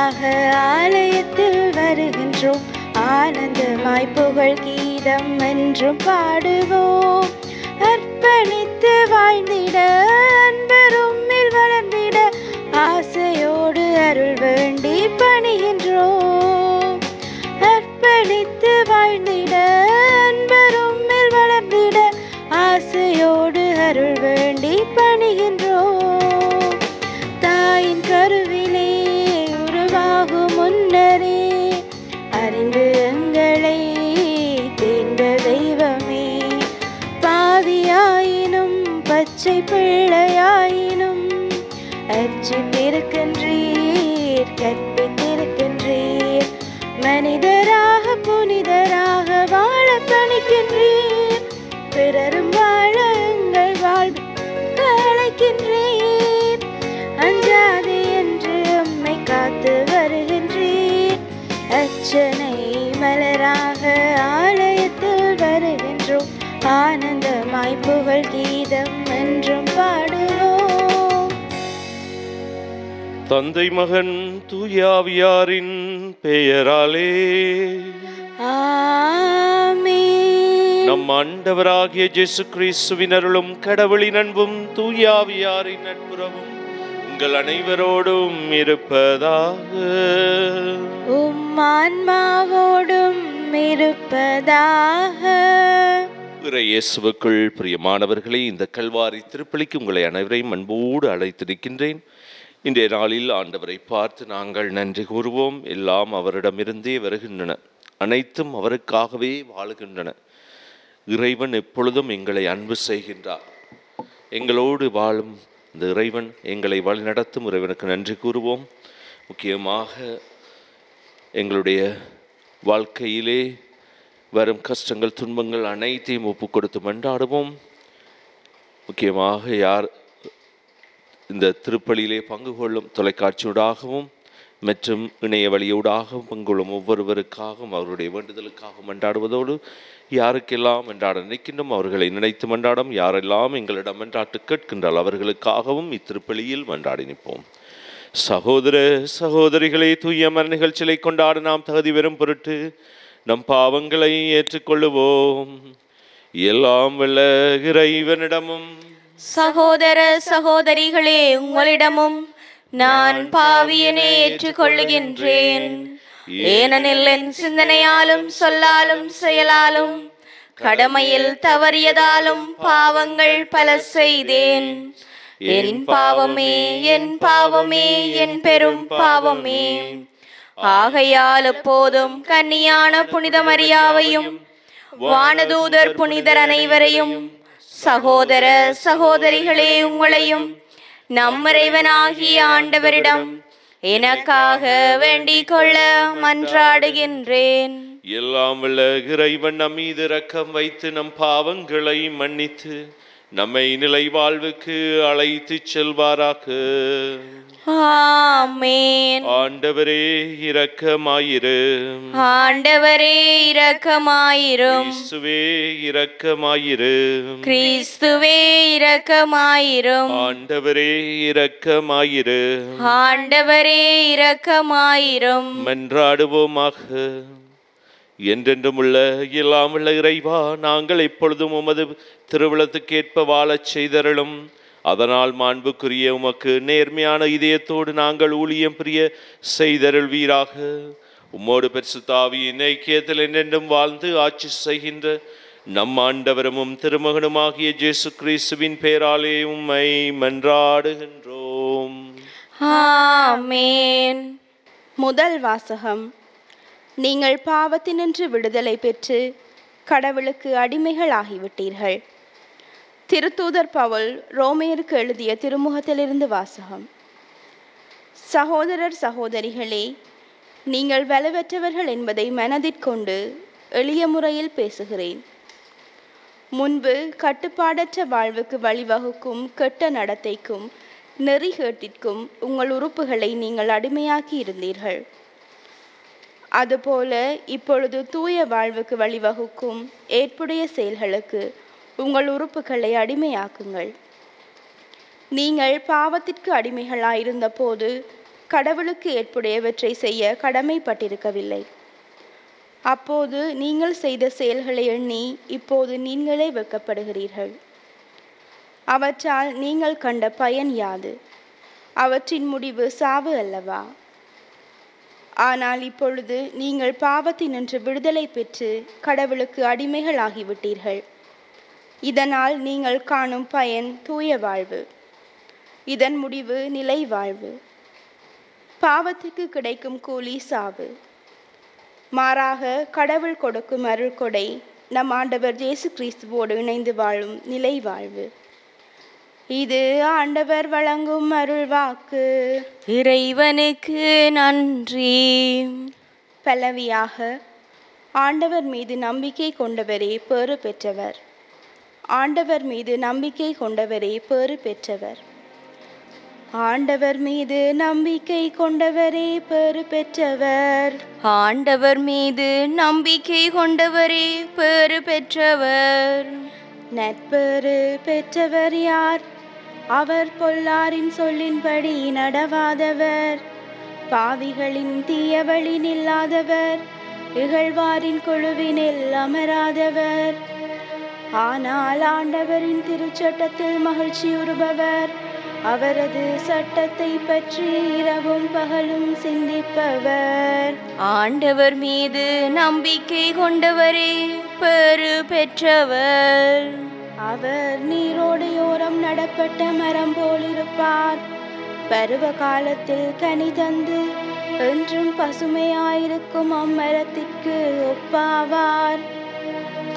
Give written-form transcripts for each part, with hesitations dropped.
மலராக ஆலயத்தில் வருகின்றோம். ஆனந்தமாய் புகழ் கீதம் என்றும் பாடுவோம். அர்ப்பணித்து வாழ்ந்திட அன்பரும்மில் வளர்ந்திட ஆசையோடு அருள் வேண்டி பணிகின்றோம். அர்ப்பணித்து வாழ்ந்திட அன்பரும்மில் வளர்ந்திட ஆசையோடு அருள் வேண்டி பணிகின்றோம். தாயின் கருவிலே உருவாகும் முன்னரே அறிந்து எங்களை தேர்ந்த தெய்வமே, பாவியாயினும் பச்சை பிள்ளையாயினும் அர்ச்சித்திருக்கின்றீர், கற்பித்திருக்கின்றீர். மனிதராக புனிதராக வாழ பணிக்கின்றீர். பிறரும் வாழ எங்கள் வாழ்வு அழைக்கின்றீர். அஞ்சாதே என்று உம்மை காத்து வருகின்றீர். அர்ச்சனை மலராக ஆலயத்தில் வருகின்றோம். ஆனந்தமாய் புகழ் கீதம் என்றும் பாடுவோம். தந்தை மகன் தூயாவியாரின் பெயராலே ஆமென். நம் ஆண்டவராகிய இயேசு கிறிஸ்துவின் அருளும் கடவுளின் அன்பும் தூயாவியாரின் நட்புறவும் உங்கள் அனைவரோடும் இருப்பதாக. உம் ஆன்மாவோடும் இருப்பதாக. இயேசுவுக்குள் பிரியமானவர்களே, இந்த கல்வாரி திருப்பலிக்கு உங்களை அனைவரையும் அன்போடு அழைத்திருக்கின்றேன். இன்றைய நாளில் ஆண்டவரை பார்த்து நாங்கள் நன்றி கூறுவோம். எல்லாம் அவரிடமிருந்தே வருகின்றன, அனைத்தும் அவருக்காகவே வாழுகின்றன. இறைவன் எப்பொழுதும் எங்களை அன்பு செய்கின்றார். எங்களோடு வாழும் இந்த இறைவன் எங்களை வழிநடத்தும் இறைவனுக்கு நன்றி கூறுவோம். முக்கியமாக எங்களுடைய வாழ்க்கையிலே வரும் கஷ்டங்கள் துன்பங்கள் அனைத்தையும் ஒப்பு கொடுத்து மன்றாடுவோம். முக்கியமாக யார் இந்த திருப்பலியிலே பங்கு கொள்ளும் தொலைக்காட்சியூடாகவும் மற்றும் இணைய வழியூடாகவும் பங்கு கொள்ளும் ஒவ்வொருவருக்காகவும் அவருடைய வேண்டுதலுக்காக மன்றாடுவதோடு யாருக்கெல்லாம் மன்றாட நினைக்கின்றோம் அவர்களை நினைத்து மன்றாடும், யாரெல்லாம் எங்களிடம் மன்றாட்டு கேட்கின்றால் அவர்களுக்காகவும் இத்திருப்பலியில் மன்றாடி நிற்போம். சகோதர சகோதரிகளை தூய மர நிகழ்ச்சிகளை கொண்டாட நாம் தகுதி பெறும் பொருட்டு நம் பாவங்களை ஏற்றுக்கொள்ளுவோம். எல்லாம் வல்ல இறைவனிடமும் சகோதர சகோதரிகளே உங்களிடமும் நான் பாவியனை ஏற்றுக்கொள்ளுகின்றேன். ஏனெனில் என் சிந்தனையாலும் சொல்லாலும் செயலாலும் கடமையில் தவறியதாலும் பாவங்கள் பல செய்தேன். என் பாவமே என் பாவமே என் பெரும் பாவமே. ஆகையால் எப்போதும் கன்னியான புனித மரியாவையும் வானதூதர் புனிதர் அனைவரையும் சகோதர சகோதரிகளே உங்களையும் நம் இறைவனாகிய ஆண்டவரிடம் எனக்காக வேண்டிக் கொள்ள மன்றாடுகின்றேன். எல்லாம் வல்ல இறைவன் நம் மீது இரக்கம் வைத்து நம் பாவங்களை மன்னித்து நம்மை நிலை வாழ்வுக்கு அழைத்து செல்வாராக. ஆமென். ஆண்டவரே இரக்கமாயிரும். ஆண்டவரே இரக்கமாயிரும். கிறிஸ்துவே இரக்கமாயிரும். கிறிஸ்துவே இரக்கமாயிரும். ஆண்டவரே இரக்கமாயிரும். ஆண்டவரே இரக்கமாயிரும். மன்றாடுவோமாக. என்றென்றும் உள்ள எல்லாம் உள்ள இறைவா, நாங்கள் எப்பொழுதும் உமது திருவுளத்துக்கேற்ப வாழச் செய்தருளும். அதனால் மாண்புக்குரிய உமக்கு நேர்மையான இதயத்தோடு நாங்கள் ஊழியம் பிரிய செய்தருள்வீராக. உம்மோடு பரிசுத்த ஆவியின் ஐக்கியத்தில் என்றென்றும் வாழ்ந்து ஆட்சி செய்கின்ற நம் ஆண்டவரும் திருமகனுமாகிய இயேசு கிறிஸ்துவின் பெயராலே உம்மை மன்றாடுகின்றோம். ஆமென். முதல் வாசகம். நீங்கள் பாவத்தினின்று விடுதலை பெற்று கடவுளுக்கு அடிமைகள் ஆகிவிட்டீர்கள். திருத்தூதர் பவுல் ரோமையருக்கு எழுதிய திருமுகத்திலிருந்து வாசகம். சகோதரர் சகோதரிகளே, நீங்கள் வலுவற்றவர்கள் என்பதை மனதிற்கொண்டு எளிய முறையில் பேசுகிறேன். முன்பு கட்டுப்பாடற்ற வாழ்வுக்கு வழிவகுக்கும் கெட்ட நடத்தைக்கும் நெறிகேட்டிற்கும் உங்கள் உறுப்புகளை நீங்கள் அடிமையாக்கி இருந்தீர்கள். அதுபோல இப்பொழுது தூய வாழ்வுக்கு வழிவகுக்கும் ஏற்புடைய செயல்களுக்கு உங்கள் உறுப்புகளை அடிமையாக்குங்கள். நீங்கள் பாவத்திற்கு அடிமைகளாயிருந்த போது கடவுளுக்கு ஏற்புடையவற்றை செய்ய கடமைப்பட்டிருக்கவில்லை. அப்போது நீங்கள் செய்த செயல்களை எண்ணி இப்போது நீங்களே வெட்கப்படுகிறீர்கள். அவற்றால் நீங்கள் கண்ட பயன் யாது? அவற்றின் முடிவு சாவு அல்லவா? ஆனால் இப்பொழுது நீங்கள் பாவத்தினின்று விடுதலை பெற்று கடவுளுக்கு அடிமைகள் ஆகிவிட்டீர்கள். இதனால் நீங்கள் காணும் பயன் தூய வாழ்வு. இதன் முடிவு நிலை வாழ்வு. பாவத்துக்கு கிடைக்கும் கூலி சாவு. மாறாக கடவுள் கொடுக்கும் அருள்கொடை நம் ஆண்டவர் இயேசு கிறிஸ்துவோடு இணைந்து வாழும் நிலை வாழ்வு. இது ஆண்டவர் வழங்கும் அருள்வாக்கு. இறைவனுக்கு நன்றி. பல்லவியாக ஆண்டவர் மீது நம்பிக்கை கொண்டவரே பேறு பெற்றவர். ஆண்டவர் மீது நம்பிக்கை கொண்டவரே பேறு பெற்றவர். ஆண்டவர் மீது நம்பிக்கை கொண்டவரே பேறு பெற்றவர். ஆண்டவர் மீது நம்பிக்கை கொண்டவரே பேறு பெற்றவர். நட்பேறு பெற்றவர் யார்? அவர் பொல்லாரின் சொல்லின்படி நடவாதவர், பாவிகளின் தீயவழி நில்லாதவர், இகழ்வாரின் குழுவினில் அமராதவர். ஆனால் ஆண்டவரின் திருச்சட்டத்தில் மகிழ்ச்சியுறுபவர், அவரது சட்டத்தை பற்றி இரவும் பகலும் சிந்திப்பவர். ஆண்டவர் மீது நம்பிக்கை கொண்டவரே பேறு பெற்றவர். அவர் நீரோடையோரம் நடப்பட்ட மரம் போலிருப்பார். பருவ காலத்தில் கனி தந்து என்றும் பசுமையாயிருக்கும் அம்மரத்திற்கு ஒப்பாவார்.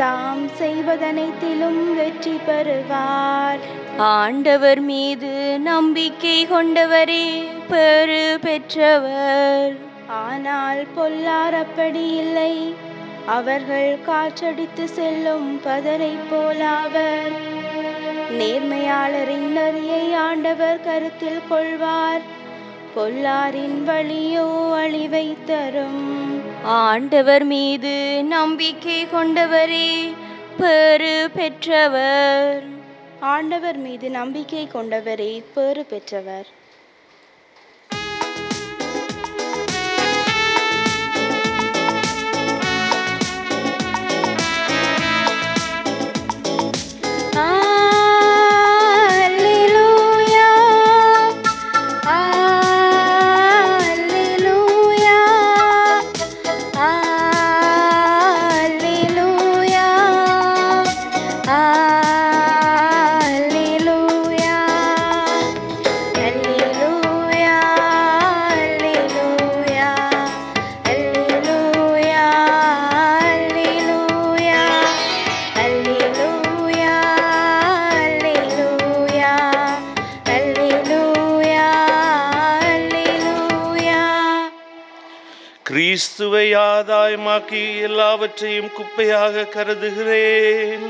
தாம் செய்வதனைத்திலும் வெற்றி பெறுவார். ஆண்டவர் மீது நம்பிக்கை கொண்டவரே பேறு பெற்றவர். ஆனால் பொல்லார் அப்படி இல்லை. அவர்கள் காற்றடித்து செல்லும் பதரை போலாவர். நேர்மையாளரின் நெறியை ஆண்டவர் கருத்தில் கொள்வார். பொல்லாரின் வழியோ அழிவை தரும். ஆண்டவர் மீது நம்பிக்கை கொண்டவரே பேறு பெற்றவர். ஆண்டவர் மீது நம்பிக்கை கொண்டவரே பேறு பெற்றவர். கிறிஸ்துவை ஆதாயமாக்கி எல்லாவற்றையும் குப்பையாக கருதுகிறேன்.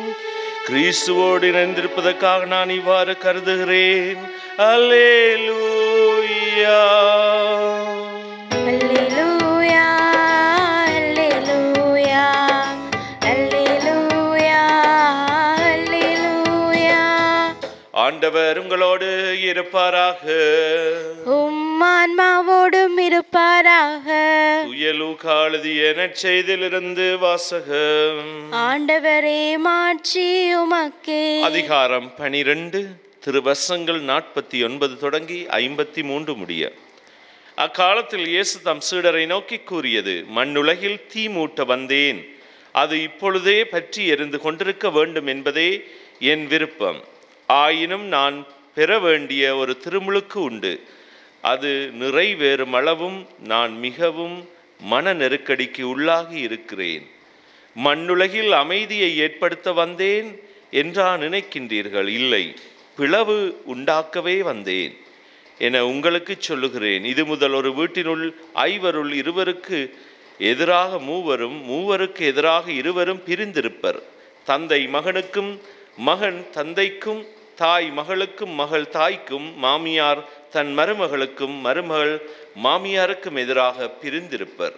கிறிஸ்துவோடு இணைந்திருப்பதற்காக நான் இவ்வாறு கருதுகிறேன். அல்லேலூயா. அல்லேலூயா, அல்லேலூயா, அல்லேலூயா, அல்லேலூயா. ஆண்டவர் உங்களோடு இருப்பாராக. ஆன்மாவோடும் இருப்பாராக. தூய லூக்கா எழுதிய நற்செய்தியிலிருந்து வாசகம். ஆண்டவரே மாட்சி உமக்கே. அதிகாரம் 12 திருவசனங்கள் 49 தொடங்கி 53 முடிய. அக்காலத்தில் இயேசு தம் சீடரை நோக்கி கூறியது, மண்ணுலகில் தீ மூட்ட வந்தேன், அது இப்பொழுதே பற்றி எரிந்து கொண்டிருக்க வேண்டும் என்பதே என் விருப்பம். ஆயினும் நான் பெற வேண்டிய ஒரு திருமுழுக்கு உண்டு. அது நிறைவேறும் அளவும் நான் மிகவும் மன நெருக்கடிக்கு உள்ளாகி இருக்கிறேன். மண்ணுலகில் அமைதியை ஏற்படுத்த வந்தேன் என்றா நினைக்கின்றீர்கள்? இல்லை, பிளவு உண்டாக்கவே வந்தேன் என உங்களுக்கு சொல்லுகிறேன். இது முதல் ஒரு வீட்டினுள் ஐவருள் இருவருக்கு எதிராக மூவரும், மூவருக்கு எதிராக இருவரும் பிரிந்திருப்பர். தந்தை மகனுக்கும், மகன் தந்தைக்கும், தாய் மகளுக்கும், மகள் தாய்க்கும், மாமியார் தன் மருமகளுக்கும், மருமகள் மாமியாருக்கும் எதிராக பிரிந்திருப்பர்.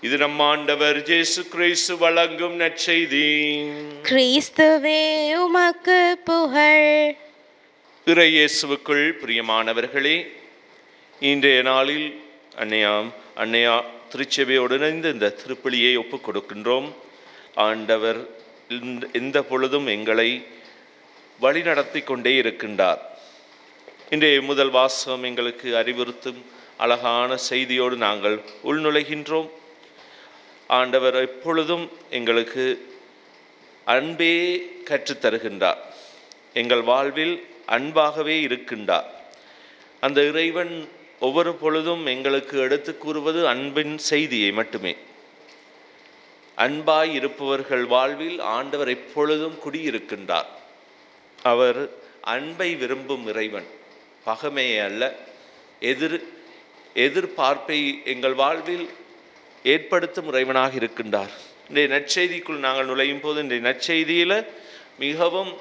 இது நம் ஆண்டவர் இயேசு கிறிஸ்து வழங்கும் நற்செய்தி. கிறிஸ்துவே உமக்கு புகழ். இறை இயேசுவுக்குள் பிரியமானவர்களே, இன்றைய நாளில் அன்னையா திருச்சபையோடு இணைந்து இந்த திருப்பலியை ஒப்புக் கொடுக்கின்றோம். ஆண்டவர் எந்த பொழுதும் எங்களை வழிநடத்தி கொண்டே இருக்கின்றார். இன்றைய முதல் வாசகம் எங்களுக்கு அறிவுறுத்தும் அழகான செய்தியோடு நாங்கள் உள்நுழைகின்றோம். ஆண்டவர் எப்பொழுதும் எங்களுக்கு அன்பே கற்றுத்தருகின்றார். எங்கள் வாழ்வில் அன்பாகவே இருக்கின்றார். அந்த இறைவன் ஒவ்வொரு பொழுதும் எங்களுக்கு எடுத்து கூறுவது அன்பின் செய்தியை மட்டுமே. அன்பாய் இருப்பவர்கள் வாழ்வில் ஆண்டவர் எப்பொழுதும் குடியிருக்கின்றார். அவர் அன்பை விரும்பும் இறைவன், பகைமையை அல்ல, எதிர்பார்ப்பை எங்கள் வாழ்வில் ஏற்படுத்தும் இறைவனாக இருக்கின்றார். இன்றைய நற்செய்திக்குள் நாங்கள் நுழையும் போது இன்றைய நற்செய்தியில் மிகவும்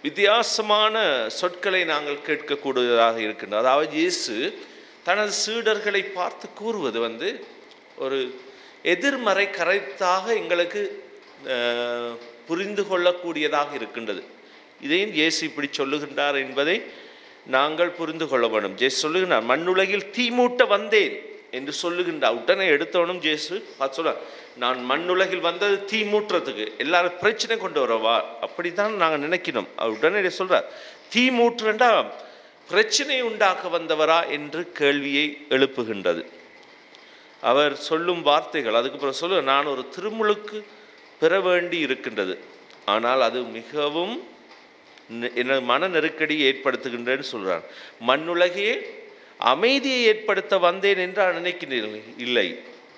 வித்தியாசமான சொற்களை நாங்கள் கேட்கக்கூடியதாக இருக்கின்றது. அதாவது இயேசு தனது சீடர்களை பார்த்து கூறுவது ஒரு எதிர்மறை கருத்தாக எங்களுக்கு புரிந்து கொள்ளக்கூடியதாக இருக்கின்றது. இதையும் இயேசு இப்படி சொல்லுகின்றார் என்பதை நாங்கள் புரிந்து கொள்ள வேண்டும். ஜேசு சொல்லுகின்றார், மண்ணுலகில் தீமூட்ட வந்தேன் என்று சொல்லுகின்றார். உடனே எடுத்தவனும் ஜேசு சொல்ல, நான் மண்ணுலகில் வந்தது தீ மூட்டுறதுக்கு, எல்லாரும் பிரச்சனை கொண்டு வரவா, அப்படித்தான் நாங்கள் நினைக்கணும். அவர் உடனே சொல்றார், தீ மூட்டுறா பிரச்சனை உண்டாக்க வந்தவரா என்று கேள்வியை எழுப்புகின்றது. அவர் சொல்லும் வார்த்தைகள் அதுக்கப்புறம் சொல்ல, நான் ஒரு திருமுழுக்கு பெற வேண்டி இருக்கின்றது, ஆனால் அது மிகவும் மன நெருக்கடியை ஏற்படுத்துகின்றேன்னு சொல்றார். மண்ணுலகே அமைதியை ஏற்படுத்த வந்தேன் என்று நினைக்கிறீர்கள், இல்லை,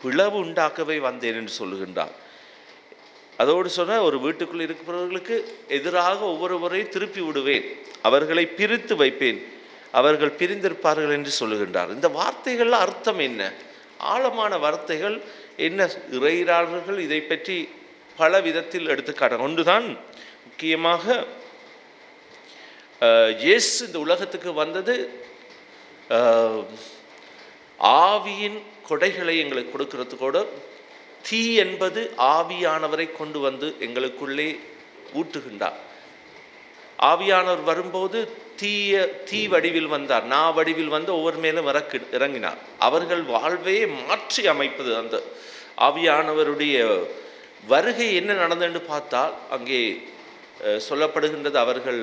பிளவு உண்டாக்கவே வந்தேன் என்று சொல்லுகின்றார். அதோடு சொன்ன, ஒரு வீட்டுக்குள் இருக்கிறவர்களுக்கு எதிராக ஒவ்வொருவரையும் திருப்பி விடுவேன், அவர்களை பிரித்து வைப்பேன், அவர்கள் பிரிந்திருப்பார்கள் என்று சொல்லுகின்றார். இந்த வார்த்தைகள் அர்த்தம் என்ன? ஆழமான வார்த்தைகள் என்ன? இறையிறாளர்கள் இதை பற்றி பல விதத்தில் எடுத்துக்காட்ட. ஒன்றுதான் முக்கியமாக, இயேசு இந்த உலகத்துக்கு வந்தது ஆவியின் கொடைகளை எங்களுக்கு கொடுக்கறதுக்கோட, தீ என்பது ஆவியானவரை கொண்டு வந்து எங்களுக்குள்ளே ஊட்டுகின்றார். ஆவியானவர் வரும்போது தீ வடிவில் வந்தார், வடிவில் வந்து ஒவ்வொரு மேலும் இறங்கினார். அவர்கள் வாழ்வையே மாற்றி அமைப்பது அந்த ஆவியானவருடைய வருகை. என்ன நடந்ததுன்னு பார்த்தால் அங்கே சொல்லப்படுகின்றது, அவர்கள்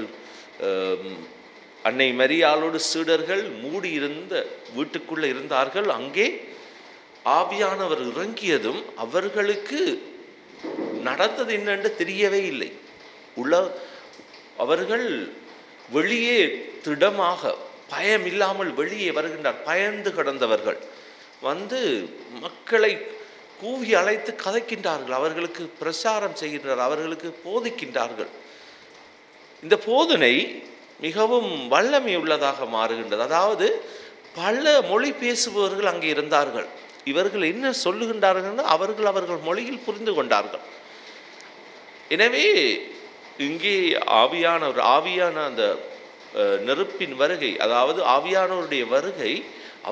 அன்னை மரியாளோடு சீடர்கள் மூடியிருந்த வீட்டுக்குள்ளே இருந்தார்கள். அங்கே ஆவியானவர் இறங்கியதும் அவர்களுக்கு நடந்தது என்னென்று தெரியவே இல்லை. அவர்கள் வெளியே திடமாக பயம் இல்லாமல் வெளியே வருகின்றார். பயந்து கிடந்தவர்கள் மக்களை கூவி அழைத்து கதைக்கின்றார்கள், அவர்களுக்கு பிரசாரம் செய்கின்றார், அவர்களுக்கு போதிக்கின்றார்கள். இந்த போதனை மிகவும் வல்லமை உள்ளதாக மாறுகின்றது. அதாவது பல மொழி பேசுபவர்கள் அங்கே இருந்தார்கள். இவர்கள் என்ன சொல்லுகின்றார்கள் அவர்கள் மொழியில் புரிந்து கொண்டார்கள். எனவே இங்கே ஆவியான அந்த நெருப்பின் வருகை, அதாவது ஆவியானவருடைய வருகை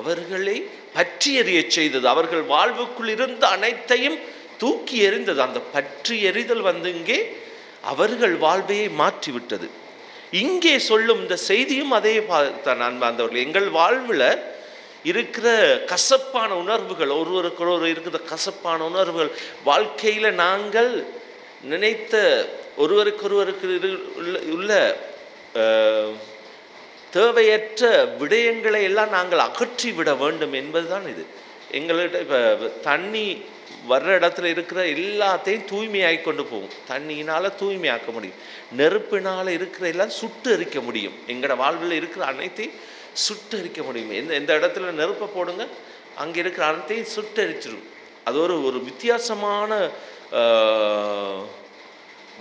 அவர்களை பற்றி எறிய செய்தது. அவர்கள் வாழ்வுக்குள் இருந்த அனைத்தையும் தூக்கி எறிந்தது. அந்த பற்றி எறிதல் இங்கே அவர்கள் வாழ்வையை மாற்றிவிட்டது. இங்கே சொல்லும் இந்த செய்தியும் அதே தான். அன்பர்கள், எங்கள் வாழ்வில் இருக்கிற கசப்பான உணர்வுகள், ஒருவருக்கொரு இருக்கிற கசப்பான உணர்வுகள், வாழ்க்கையில் நாங்கள் நினைத்த ஒருவருக்கு உள்ள தேவையற்ற விடயங்களை எல்லாம் நாங்கள் அகற்றி விட வேண்டும் என்பதுதான் இது. எங்கள்கிட்ட இப்போ தண்ணி வர்ற இடத்துல இருக்கிற எல்லாத்தையும் தூய்மையாகி கொண்டு போகும். தண்ணியினால் தூய்மையாக்க முடியும், நெருப்பினால் இருக்கிற எல்லாம் சுட்டு எரிக்க முடியும். எங்களோட வாழ்வில் இருக்கிற அனைத்தையும் சுட்டு எரிக்க முடியும். எந்த இடத்துல நெருப்பை போடுங்க, அங்கே இருக்கிற அனைத்தையும் சுட்டு எரிச்சிடும். அது ஒரு வித்தியாசமான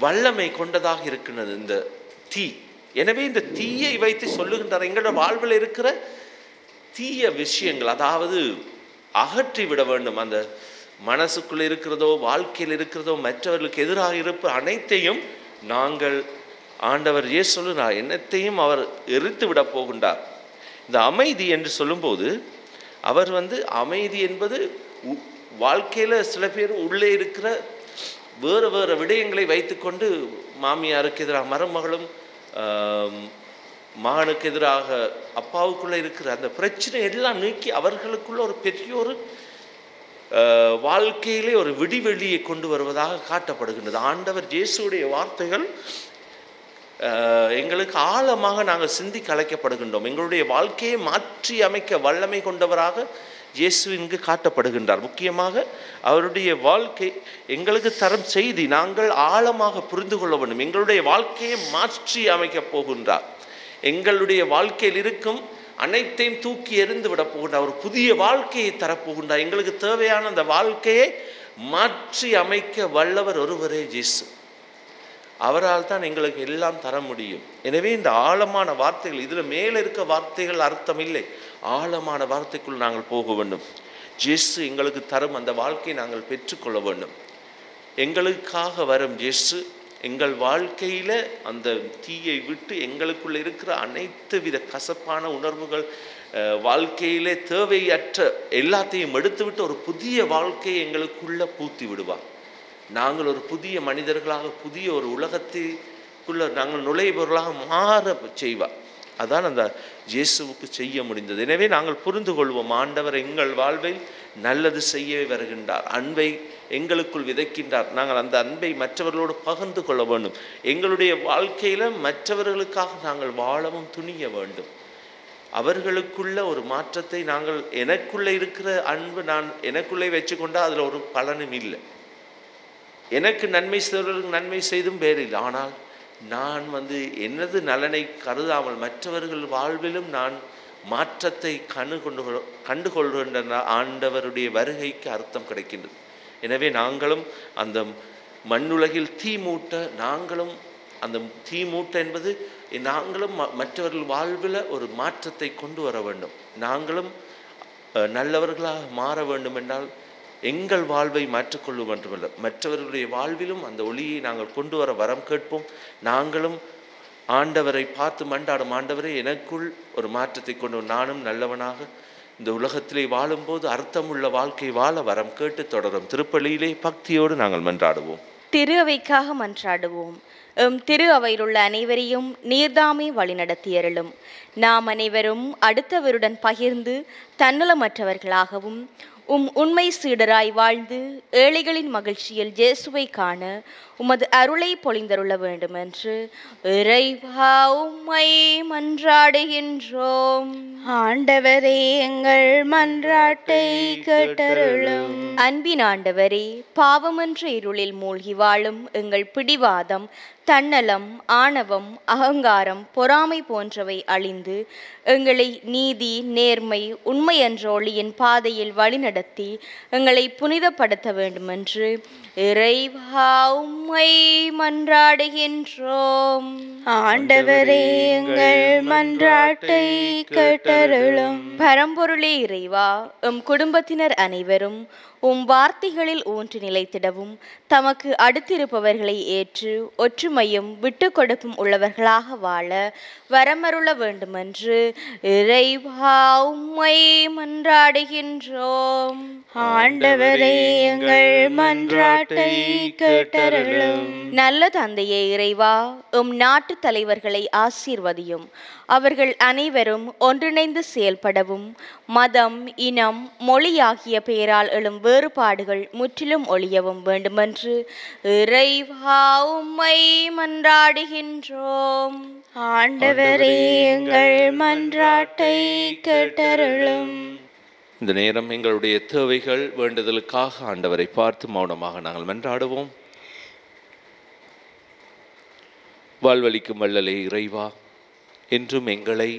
வல்லமை கொண்டதாக இருக்கின்றது இந்த தீ. எனவே இந்த தீயை வைத்து சொல்லுகின்றார், எங்களோட வாழ்வில் இருக்கிற தீய விஷயங்கள், அதாவது அகற்றி விட வேண்டும். அந்த மனசுக்குள்ள இருக்கிறதோ, வாழ்க்கையில் இருக்கிறதோ, மற்றவர்களுக்கு எதிராக இருப்ப அனைத்தையும் நாங்கள், ஆண்டவர் இயேசு சொல்லுகிறார், என்னத்தையும் அவர் எரித்து விட போகின்றார். இந்த அமைதி என்று சொல்லும்போது அவர் அமைதி என்பது வாழ்க்கையில் சில பேர் உள்ளே இருக்கிற வேறு வேறு விடயங்களை வைத்துக்கொண்டு மாமியாருக்கு எதிராக மருமகளும் மகனுக்கு எதிராக அப்பாவுக்குள்ளே இருக்கிற அந்த பிரச்சனை எல்லாம் நீக்கி அவர்களுக்குள்ள ஒரு பெரிய ஒரு வாழ்க்கையிலே ஒரு விடிவெளியை கொண்டு வருவதாக காட்டப்படுகின்றது. ஆண்டவர் இயேசுடைய வார்த்தைகள் எங்களுக்கு ஆழமாக நாங்கள் சிந்திக்க அழைக்கப்படுகின்றோம். எங்களுடைய வாழ்க்கையை மாற்றி அமைக்க வல்லமை கொண்டவராக இயேசு இங்கு காட்டப்படுகின்றார். முக்கியமாக அவருடைய வாழ்க்கை எங்களுக்கு தரும் செய்தி நாங்கள் ஆழமாக புரிந்து கொள்ள வேண்டும். எங்களுடைய வாழ்க்கையை மாற்றி அமைக்கப் போகின்றார். எங்களுடைய வாழ்க்கையில் இருக்கும் அனைத்தையும் தூக்கி எறிந்து விட போகின்றார். ஒரு புதிய வாழ்க்கையை தரப்போகின்றார். எங்களுக்கு தேவையான அந்த வாழ்க்கையை மாற்றி அமைக்க வல்லவர் ஒருவரே இயேசு. அவரால் தான் எங்களுக்கு எல்லாம் தர முடியும். எனவே இந்த ஆழமான வார்த்தைகள், இதில் மேலே இருக்க வார்த்தைகள் அர்த்தம் இல்லை, ஆழமான வார்த்தைக்குள் நாங்கள் போக வேண்டும். இயேசு எங்களுக்கு தரும் அந்த வாழ்க்கையை நாங்கள் பெற்றுக்கொள்ள வேண்டும். எங்களுக்காக வரும் இயேசு எங்கள் வாழ்க்கையில் அந்த தீயை விட்டு எங்களுக்குள்ள இருக்கிற அனைத்து வித கசப்பான உணர்வுகள், வாழ்க்கையிலே தேவையற்ற எல்லாத்தையும் எடுத்துவிட்டு ஒரு புதிய வாழ்க்கையை எங்களுக்குள்ள பூத்தி விடுவார். நாங்கள் ஒரு புதிய மனிதர்களாக, புதிய ஒரு உலகத்திற்குள்ள நாங்கள் நுழைபவர்களாக மாற செய்வார். அதான் அந்த இயேசுவுக்கு செய்ய முடிந்தது. எனவே நாங்கள் புரிந்து கொள்வோம், ஆண்டவர் எங்கள் வாழ்வில் நல்லது செய்ய வருகின்றார், அன்பை எங்களுக்குள் விதைக்கின்றார். நாங்கள் அந்த அன்பை மற்றவர்களோடு பகிர்ந்து கொள்ள வேண்டும். எங்களுடைய வாழ்க்கையில் மற்றவர்களுக்காக நாங்கள் வாழவும் துணிய வேண்டும். அவர்களுக்குள்ள ஒரு மாற்றத்தை நாங்கள், எனக்குள்ளே இருக்கிற அன்பு நான் எனக்குள்ளே வச்சுக்கொண்டால் அதில் ஒரு பலனும் இல்லை. எனக்கு நன்மை செய்தவர்களுக்கு நன்மை செய்தும் பேரில்லை. ஆனால் நான் எனது நலனை கருதாமல் மற்றவர்கள் வாழ்விலும் நான் மாற்றத்தை கண்டுகொள்கின்ற ஆண்டவருடைய வருகைக்கு அர்த்தம் கிடைக்கின்றது. எனவே நாங்களும் அந்த மண்ணுலகில் தீ மூட்ட, நாங்களும் அந்த தீ மூட்ட என்பது நாங்களும் மற்றவர்கள் வாழ்வில் ஒரு மாற்றத்தை கொண்டு வர வேண்டும். நாங்களும் நல்லவர்களாக மாற வேண்டும் என்றால் எங்கள் வாழ்வை மாற்றிக்கொள்ள வேண்டுமல்ல, மற்றவர்களுடைய வாழ்விலும் அந்த ஒளியை நாங்கள் கொண்டு வர வரம் கேட்போம். நாங்களும் ஆண்டவரை பார்த்து மண்டாடும், ஆண்டவரை எனக்குள் ஒரு மாற்றத்தை கொண்டு நானும் நல்லவனாக இந்த உலகத்திலே வாழும்போது அர்த்தமுள்ள வாழ்க்கை வாழ வரம் கேட்டு தொடரும். திருப்பலியிலே பக்தியோடு நாங்கள் மன்றாடுவோம். திரு அவைக்காக மன்றாடுவோம். திரு அவையிலுள்ள அனைவரையும் நீர்தாமே வழிநடத்தியருளும். நாம் அனைவரும் அடுத்தவருடன் பகிர்ந்து தன்னலமற்றவர்களாகவும் உண்மை சீடராய் வாழ்ந்து ஏழைகளின் மகிழ்ச்சியில் இயேசுவை காண உமது அருளை பொழிந்தருள வேண்டும் என்று இறைவா உம்மை மன்றாடுகின்றோம். ஆண்டவரே எங்கள் மன்றாட்டை கேட்டருளும். அன்பின் ஆண்டவரே, பாவமன்ற இருளில் மூழ்கி வாழும் எங்கள் பிடிவாதம், தன்னலம், ஆணவம், அகங்காரம், பொறாமை போன்றவை அழிந்து எங்களை நீதி, நேர்மை, உண்மை என்ற ஒளியின் பாதையில் வழிநடத்தி எங்களை புனிதப்படுத்த வேண்டுமென்று இறைவா உம்மை மன்றாடுகின்றோம். ஆண்டவரே எங்கள் மன்றாட்டை கேட்டருளும். பரம்பொருளே இறைவா, எம் குடும்பத்தினர் அனைவரும் உம் வார்த்தைகளில் ஊன்றி நிலைத்திடவும் தமக்கு அடுத்திருப்பவர்களை ஏற்று ஒற்றுமையும் விட்டு கொடுப்பும் உள்ளவர்களாக வாழ வரமருள வேண்டுமென்று இறைவா உம்மை மன்றாடுகின்றோம். ஆண்டவரே எங்கள் மன்றாட்டை கேட்டருளும். நல்ல தந்தையே இறைவா, எம் நாட்டு தலைவர்களை ஆசீர்வதியும். அவர்கள் அனைவரும் ஒன்றிணைந்து செயல்படவும் மதம், இனம், மொழி ஆகிய பெயரால் எழும் வேறுபாடுகள் முற்றிலும் ஒழியவும் வேண்டுமென்று இறைவா உம்மை மன்றாடுகின்றோம். ஆண்டவரே எங்கள் மன்றாட்டை கேட்டருளும். இந்த நேரம் எங்களுடைய தேவைகள் வேண்டுதலுக்காக ஆண்டவரை பார்த்து மௌனமாக நாங்கள் மன்றாடுவோம். வாழ்வளிக்கும் வள்ளலே இறைவா, என்றும் எங்களை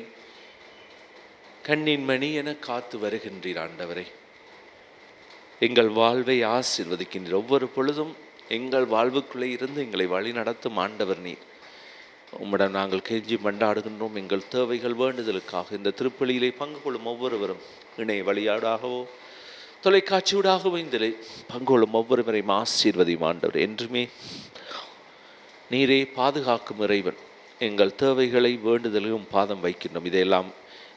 கண்ணின் மணி என காத்து வருகின்றீர். ஆண்டவரை, எங்கள் வாழ்வை ஆசீர்வதிக்கின்றீர். ஒவ்வொரு பொழுதும் எங்கள் வாழ்வுக்குள்ளே இருந்து எங்களை வழி நடத்தும் ஆண்டவர் நீர். உம்மிடம் நாங்கள் கெஞ்சி மண்டாடுகின்றோம். எங்கள் தேவைகள் வேண்டுதலுக்காக இந்த திருப்பலியிலே பங்கு கொள்ளும் ஒவ்வொருவரும், இணைய வழியாடாகவோ தொலைக்காட்சியூடாகவோ இந்த பங்கு கொள்ளும் ஒவ்வொருவரையும் ஆசீர்வதியும் ஆண்டவர். என்றுமே நீரே பாதுகாக்கும் இறைவன். எங்கள் தேவைகளை வேண்டுதலையும் பாதம் வைக்கின்றோம். இதையெல்லாம்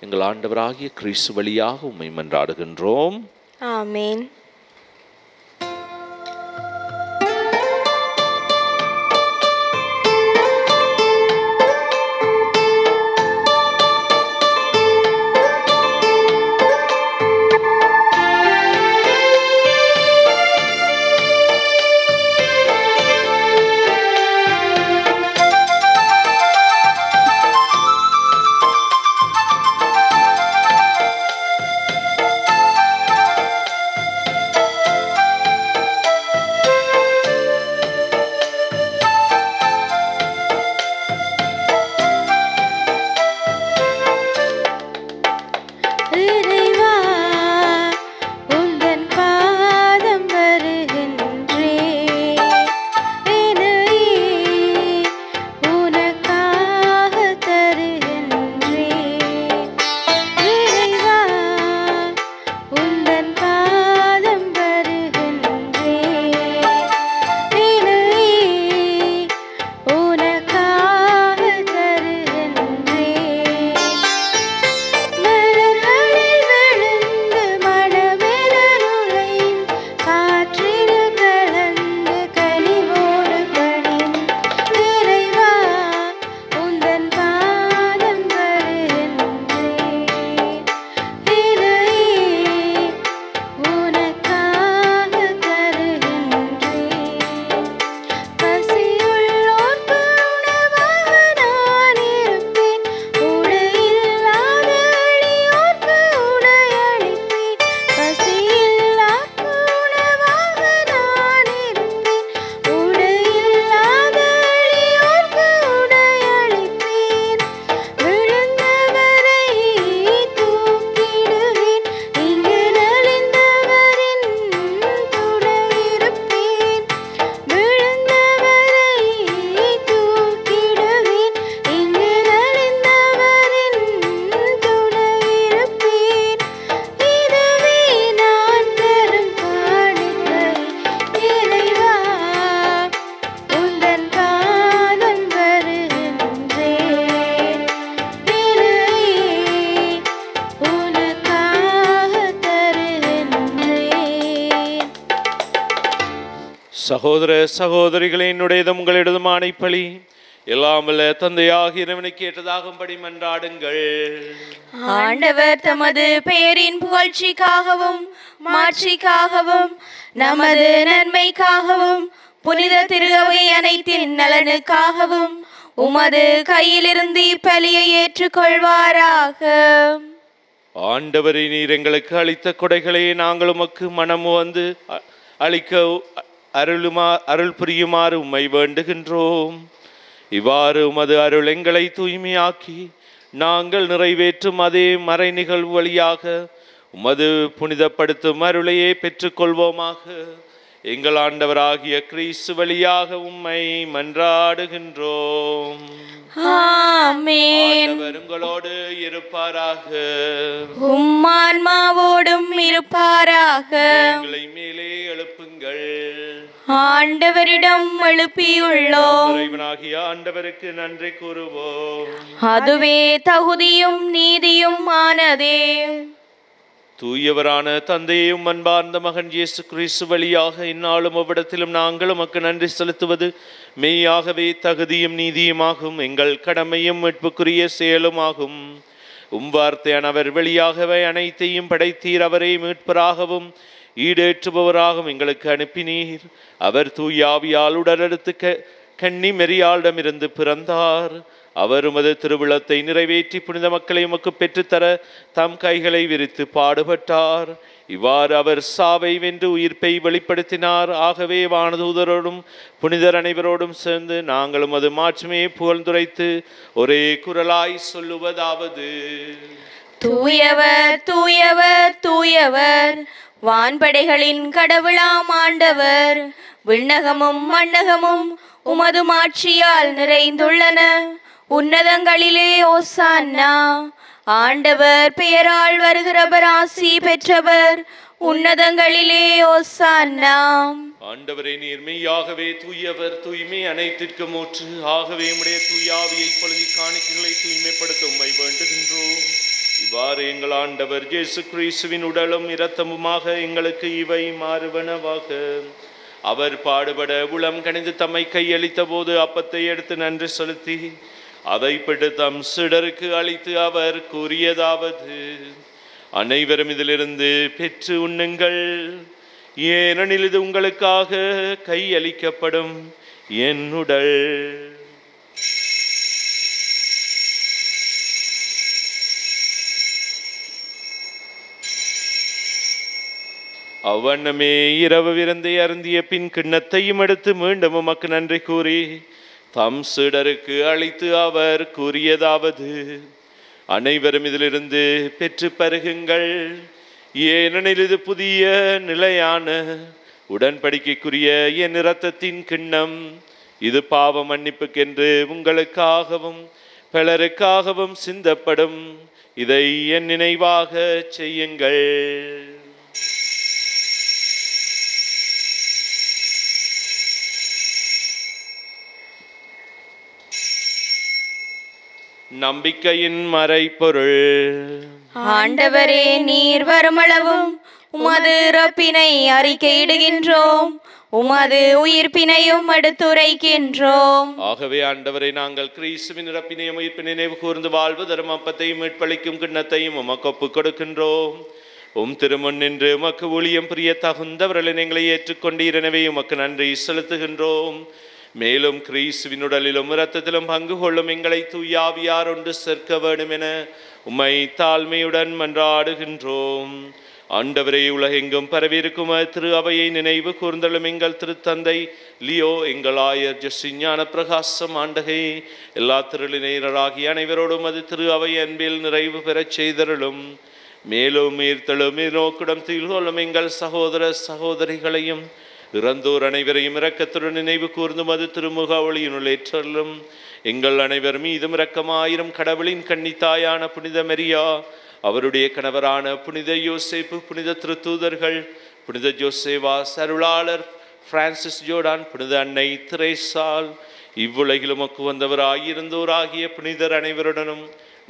எங்கள் ஆண்டவராகிய கிறிஸ்து வழியாக உம்மை மன்றாடுகின்றோம். ஆமேன். சகோதர சகோதரிகளே, என்னுடையதும் உங்களிடதுமான இப்பலி எல்லாம் வல்ல தந்தையாக இறைவனுக்கு ஏற்றதாகும்படி மன்றாடுங்கள். ஆண்டவர் தமது பெயரின் புகழ்ச்சிக்காகவும் மாட்சிக்காகவும் நமது நன்மைக்காகவும் புனித திருஅவை அனைத்தின் நலனுக்காகவும் உமது கையிலிருந்து இப்பலியை ஏற்றுக்கொள்வாராக. ஆண்டவரை நீர் எங்களுக்கு அளித்த கொடைகளை நாங்கள் உமக்கு மனம் வந்து அளிக்க அருள் புரியுமாறு உம்மை வேண்டுகின்றோம். இவ்வாறு உமது அருள் எங்களை தூய்மையாக்கி நாங்கள் நிறைவேற்றும் அதே மறை நிகழ்வு வழியாக உமது புனிதப்படுத்தும் அருளையே பெற்றுக்கொள்வோமாக. எங்கள் ஆண்டவராகிய கிறிஸ்து வழியாக உம்மை மன்றாடுகின்றோம். ஆமென். ஆண்டவர் உங்களோடு இருப்பாராக. உம் ஆன்மாவோடும் இருப்பாராக. எங்களை மேலே எழுப்புங்கள். ஆண்டவரிடம் எழுப்பியுள்ளோம். இறைவனாகிய ஆண்டவருக்கு நன்றி கூறுவோம். அதுவே தகுதியும் நீதியும் ஆனதே. தூயவரான தந்தையும் அன்பார்ந்த மகன் இயேசு கிறிஸ்து வழியாக இந்நாளும் அவ்விடத்திலும் நாங்கள் உமக்கு நன்றி செலுத்துவது மெய்யாகவே தகுதியும் நீதியுமாகும், எங்கள் கடமையும் மீட்புக்குரிய செயலுமாகும். வார்த்தையான அவர் வெளியாகவே அனைத்தையும் படைத்தீர். அவரை மீட்பராகவும் ஈடேற்றுபவராகவும் எங்களுக்கு அனுப்பினீர். அவர் தூயாவியால் உடலெடுத்து கன்னி மெரியாளிடமிருந்து பிறந்தார். அவர் உமது திருவிழத்தை நிறைவேற்றி புனித மக்களை உமக்கு பெற்றுத்தர தம் கைகளை விரித்து பாடுபட்டார். இவ்வாறு அவர் சாவை வென்று உயிர்ப்பை வெளிப்படுத்தினார். ஆகவே வானதூதரோடும் புனிதர் அனைவரோடும் சேர்ந்து நாங்களும் அது மாற்றுமையை புகழ்ந்துரைத்து ஒரே குரலாய் சொல்லுவதாவது: தூயவர் தூயவர் தூயவர், வான்படைகளின் கடவுளாம் ஆண்டவர். விண்ணகமும் மண்ணகமும் உமது மாட்சியால் நிறைந்துள்ளன. உன்னதங்களிலே ஓசான்னா. ஆண்டவர் பெயரால் வருகிறவர் ஆசி பெற்றவர். உன்னதங்களிலே ஓசான்னா. ஆண்டவரே, நீர் மெய்யாகவே தூயவர், தூய்மை அனைத்திற்கும் ஊற்று. ஆகவே உம்முடைய தூயாவியை பொழுதி காணிக்கைகளை தூய்மைப்படுத்த உம்மை வேண்டுகின்றோம். இவ்வாறு எங்கள் ஆண்டவர் இயேசு கிறிஸ்துவின் உடலும் இரத்தமுமாக எங்களுக்கு இவை மாறுவனவாக. அவர் பாடுபட உளம் கனிந்து தம்மை கையளித்த போது அப்பத்தை எடுத்து நன்றி செலுத்தி அதை பிட்டு தம் சீடருக்கு அளித்து அவர் கூறியதாவது: அனைவரும் இதிலிருந்து பெற்று உண்ணுங்கள், ஏனெனில் இது உங்களுக்காக கையளிக்கப்படும் என் உடல். அவ்வண்ணமே இரவு விருந்தை அருந்திய பின் கிண்ணத்தையும் எடுத்து மீண்டும் உமக்கு நன்றி கூறி தம் சீடருக்கு அளித்து அவர் கூறியதாவது: அனைவரும் இதிலிருந்து பெற்று பருகுங்கள், ஏனெனில் இது புதிய நிலையான உடன்படிக்கைக்குரிய என் இரத்தத்தின் கிண்ணம். இது பாவ மன்னிப்புக்கென்று உங்களுக்காகவும் பலருக்காகவும் சிந்தப்படும். இதை என் நினைவாக செய்யுங்கள். நம்பிக்கையின் மறைபொருள். ஆண்டவரே, நீர் வருமளவும் உமது இறப்பினை அறிக்கையிடுகின்றோம், உமது உயிர்ப்பினையும் எடுத்துரைக்கின்றோம். ஆகவே ஆண்டவரை, நாங்கள் கிறிஸ்துவின் இறப்பினையும் உயிர்ப்பினை நினைவு கூர்ந்து வாழ்வு தரும் அப்பத்தையும் மீட்பளிக்கும் கிண்ணத்தையும் உமக்கு ஒப்புக் கொடுக்கின்றோம். திருமுன் நின்று உமக்கு ஊழியம் புரிய தகுந்தவர்களை எங்களை ஏற்றுக்கொண்டீர். எனவே உமக்கு நன்றி செலுத்துகின்றோம். மேலும் கிறிஸ்துவின் உடலிலும் இரத்தத்திலும் பங்கு கொள்ளும் எங்களை தூயாவியார் ஒன்று சேர்க்க வேண்டும் என உம்மை தாழ்மையுடன் மன்றாடுகின்றோம். ஆண்டவரே, உலகெங்கும் பரவியிருக்கும் திரு அவையை நினைவு கூர்ந்தலும் எங்கள் திருத்தந்தை லியோ, எங்கள் ஆயர் ஜெசிஞான பிரகாசம் ஆண்டகை, எல்லா திருளினராகிய அனைவரோடும் அது திரு அவை அன்பில் நிறைவு பெறச் செய்தருளும். மேலும் ஈர்த்தலும் நோக்குடம் தீர்கொள்ளும் எங்கள் சகோதர சகோதரிகளையும் இறந்தோர் அனைவரையும் இரக்கத்துடன் நினைவு கூர்ந்தும் அது திருமுக ஒளியினுள் ஏற்றலும். எங்கள் அனைவர் மீதும் இரக்கமாயிரும். கடவுளின் கன்னித்தாயான புனித மரியா, அவருடைய கணவரான புனித யோசேப்பு, புனித திருத்தூதர்கள், புனித ஜோசேவா, அருளாளர் பிரான்சிஸ் ஜோர்டான், புனித அன்னை திரேசால், இவ்வுலகிலும் வந்தவராயிருந்தோராகிய புனிதர் அனைவருடனும்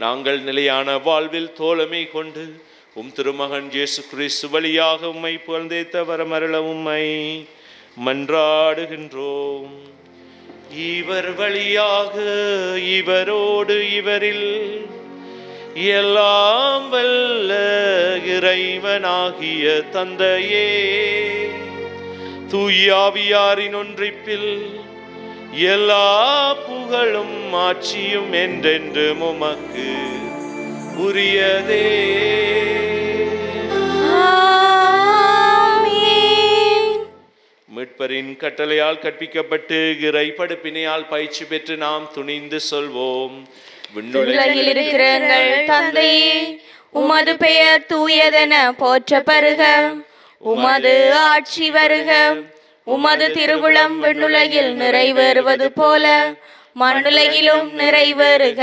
நாங்கள் நிலையான வாழ்வில் தோழமை கொண்டு திருமகன் இயேசு கிறிஸ்து வழியாக உம்மை புகழ்ந்தேத்த வரமருள உம்மை மன்றாடுகின்றோம். இவர் வழியாக இவரோடு இவரில் எல்லாம் வல்ல இறைவனாகிய தந்தையே, தூயாவியாரின் ஒன்றிப்பில் எல்லா புகழும் ஆட்சியும் என்றென்று உமக்கு உரியதே. மீட்பரின் கட்டளையால் கற்பிக்கப்பட்டு இறை படுப்பினையால் பயிற்சி பெற்று நாம் துணிந்து சொல்வோம். விண்ணுலகில் இருக்கிற எங்கள் தந்தையே, உமது பெயர் தூயதென போற்ற பருக, உமது ஆட்சி வருக, உமது திருவுளம் விண்ணுலகில் நிறைவேறுவது போல மண்ணுலகிலும் நிறைவேறுக.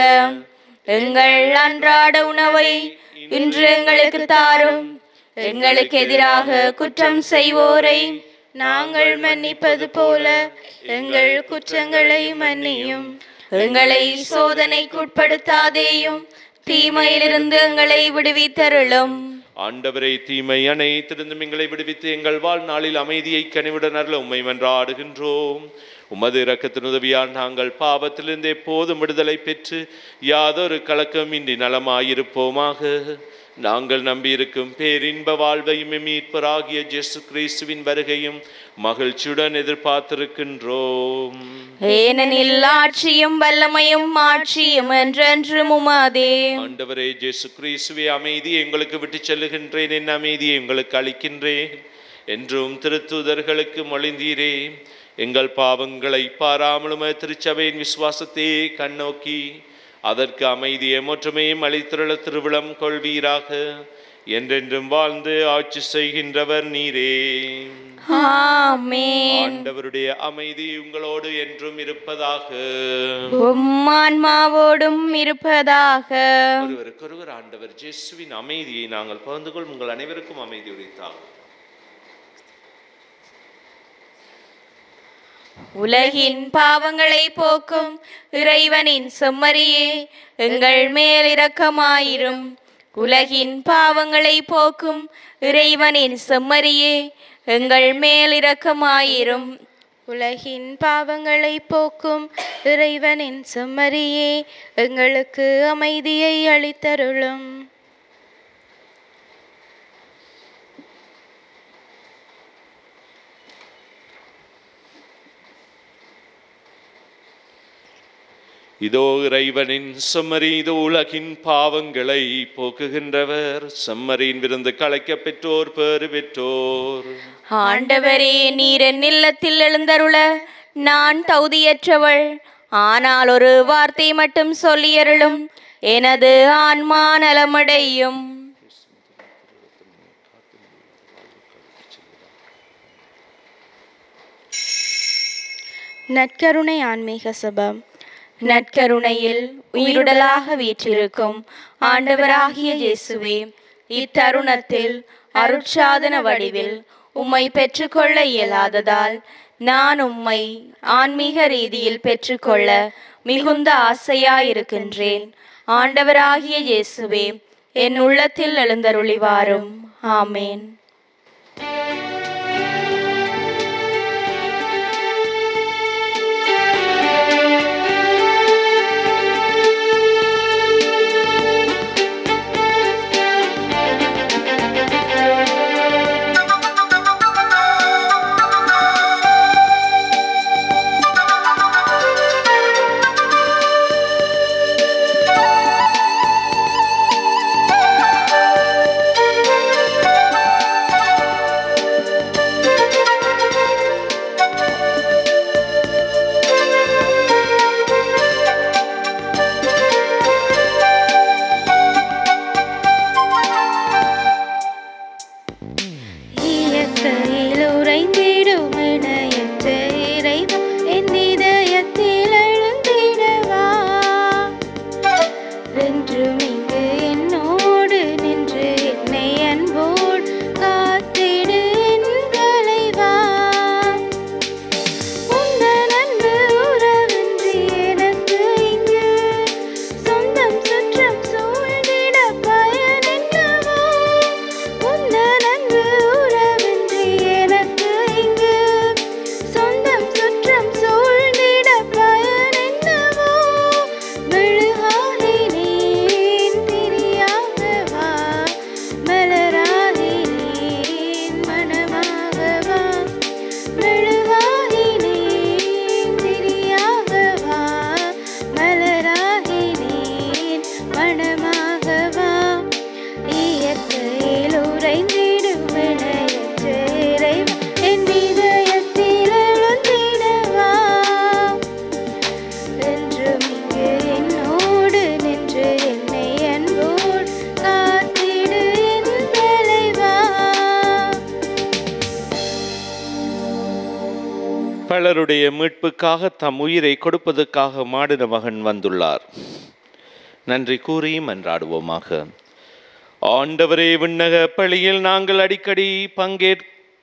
எங்கள் அன்றாட உணவை இன்று எங்களுக்கு தாரும். எங்களுக்கு எதிராக குற்றம் செய்வோரை நாங்கள் மன்னிப்பது போல எங்கள் குற்றங்களை மன்னியும். எங்களை சோதனைக்குட்படுத்தாதேயும், தீமையிலிருந்து எங்களை விடுவித்தருளும். ஆண்டவரை, தீமை அனைத்திலிருந்தும் எங்களை விடுவித்து எங்கள் வாழ்நாளில் அமைதியை கனிவுடன் அருள உம்மை மன்றாடுகின்றோம். உமது இரக்கத்தின் உதவியால் நாங்கள் பாவத்திலிருந்து எப்போதும் விடுதலை பெற்று யாதொரு கலக்கமின்றி நலமாயிருப்போமாக. நாங்கள் நம்பியிருக்கும் பேரின்ப வாழ்வையும் மீட்பராகிய இயேசு கிறிஸ்துவின் வருகையும் மகிழ்ச்சியுடன் எதிர்பார்த்திருக்கின்றோம். ஏனெனில் ஆட்சியும் வல்லமையும் மாட்சியும் என்றென்றும் உமதே. ஆண்டவரே இயேசு கிறிஸ்துவே, அமைதியை எங்களுக்கு விட்டு செல்லுகின்றேன், என் அமைதியை உங்களுக்கு அளிக்கின்றேன் என்றும் திருத்தூதர்களுக்கு மொழிந்தீரே. எங்கள் பாவங்களை பாராமலும் திருச்சபையின் விசுவாசத்தை கண்ணோக்கி அதற்கு அமைதியை ஒற்றுமையும் அளித்திருள திருவிழம் கொள்வீராக. என்றென்றும் வாழ்ந்து ஆட்சி செய்கின்றவர் நீரே. ஆமென். ஆண்டவருடைய அமைதி உங்களோடு என்றும் இருப்பதாக. உம் ஆன்மாவோடும் இருப்பதாக. ஒருவருக்கொருவர் ஆண்டவர் இயேசுவின் அமைதியை நாங்கள் பகிர்ந்து கொள். உங்கள் அனைவருக்கும் அமைதி உரித்தாகும். உலகின் பாவங்களை போக்கும் இறைவனின் செம்மறியே, எங்கள் மேல் இரக்கமாயிரும். உலகின் பாவங்களை போக்கும் இறைவனின் செம்மறியே, எங்கள் மேல் இரக்கமாயிரும். உலகின் பாவங்களை போக்கும் இறைவனின் செம்மறியே, எங்களுக்கு அமைதியை அளித்தருளும். இதோ இறைவனின் செம்மறி, இதோ உலகின் பாவங்களை போக்குகின்றவர். செம்மறியின் விருந்து களைக்க பெற்றோர் பேறு பெற்றோர். ஆண்டவரே, நீர் என் இல்லத்தில் எழுந்தருள நான் தகுதியற்றவள். ஆனால் ஒரு வார்த்தை மட்டும் சொல்லியருளும், எனது ஆன்மா நலமடையும். நற்கருணை ஆன்மீக சபம். நற்கருணையில் உயிருடலாக வீற்றிருக்கும் ஆண்டவராகிய இயேசுவே, இத்தருணத்தில் அருட்சாதன வடிவில் உம்மை பெற்றுக்கொள்ள இயலாததால் நான் உம்மை ஆன்மீக ரீதியில் பெற்றுக்கொள்ள மிகுந்த ஆசையாயிருக்கின்றேன். ஆண்டவராகிய இயேசுவே, என் உள்ளத்தில் எழுந்தருளி வாரும். ஆமேன். பலருடைய மீட்புக்காக தம் உயிரை கொடுப்பதற்காக மானிட மகன் வந்துள்ளார். நன்றி கூறி மன்றாடுவோமாக. ஆண்டவரே, விண்ணக பலியில் நாங்கள் அடிக்கடி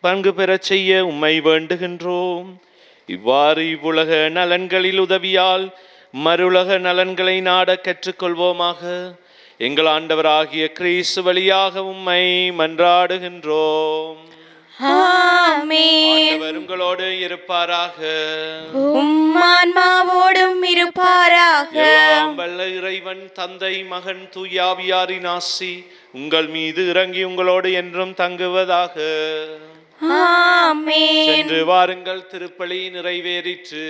பங்கு பெறச் செய்ய உம்மை வேண்டுகின்றோம். இவ்வாறு இவ்வுலக நலன்களில் உதவியால் மறுலக நலன்களை நாட கற்றுக்கொள்வோமாக. எங்கள் ஆண்டவராகிய கிறிஸ்து வழியாக உம்மை மன்றாடுகின்றோம். ஆமென். ஆண்டவர் உங்களோடு இருப்பாராக. உம் ஆன்மாவோடும் இருப்பாராக. எல்லாம் வல்ல இறைவன் தந்தை, மகன், தூயாவியாரின் ஆசி உங்கள் மீது இறங்கி உங்களோடு என்றும் தங்குவதாக. ஆமென். சென்று வாருங்கள், திருப்பலி நிறைவேறிற்று.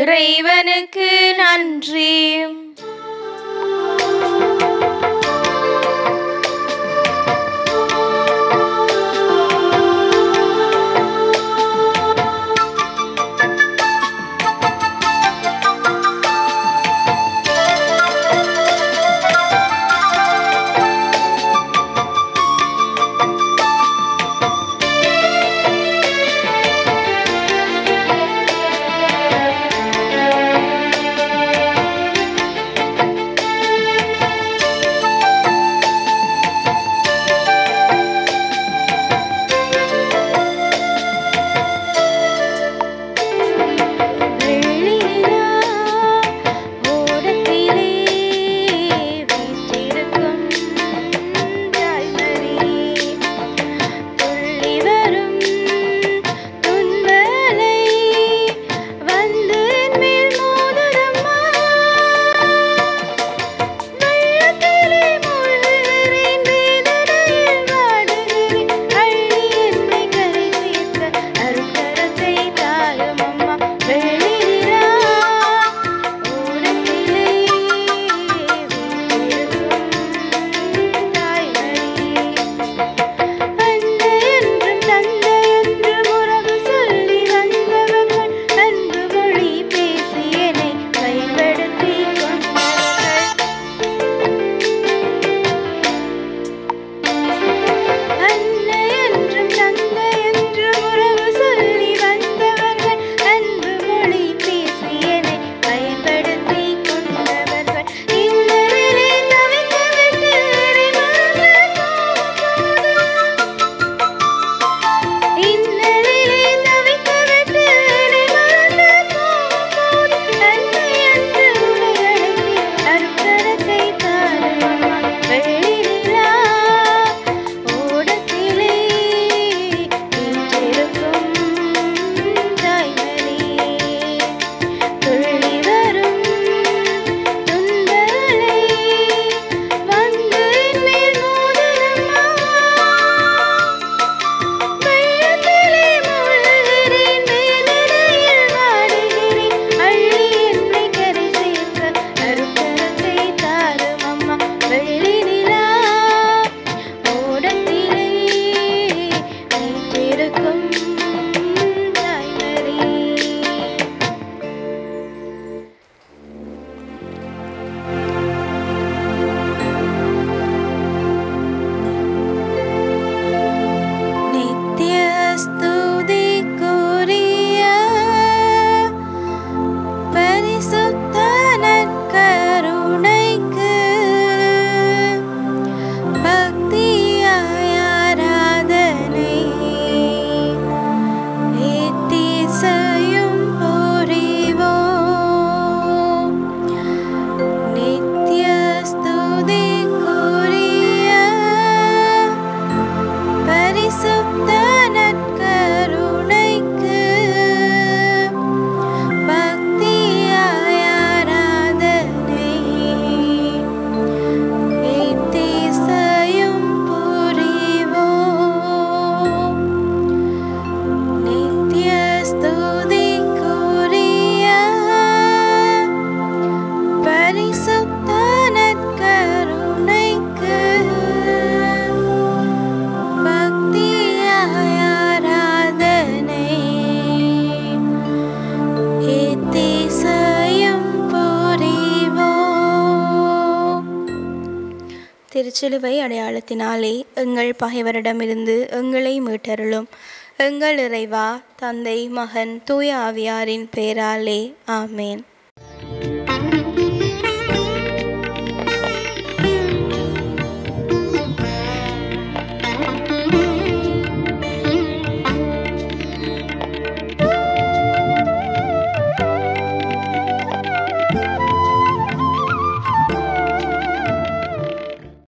இறைவனுக்கு நன்றி. திருச்சிலுவை அடையாளத்தினாலே எங்கள் பகைவரிடமிருந்து எங்களை மீட்டருளும். எங்கள் இறைவா, தந்தை, மகன், தூய ஆவியாரின் பெயராலே ஆமேன்.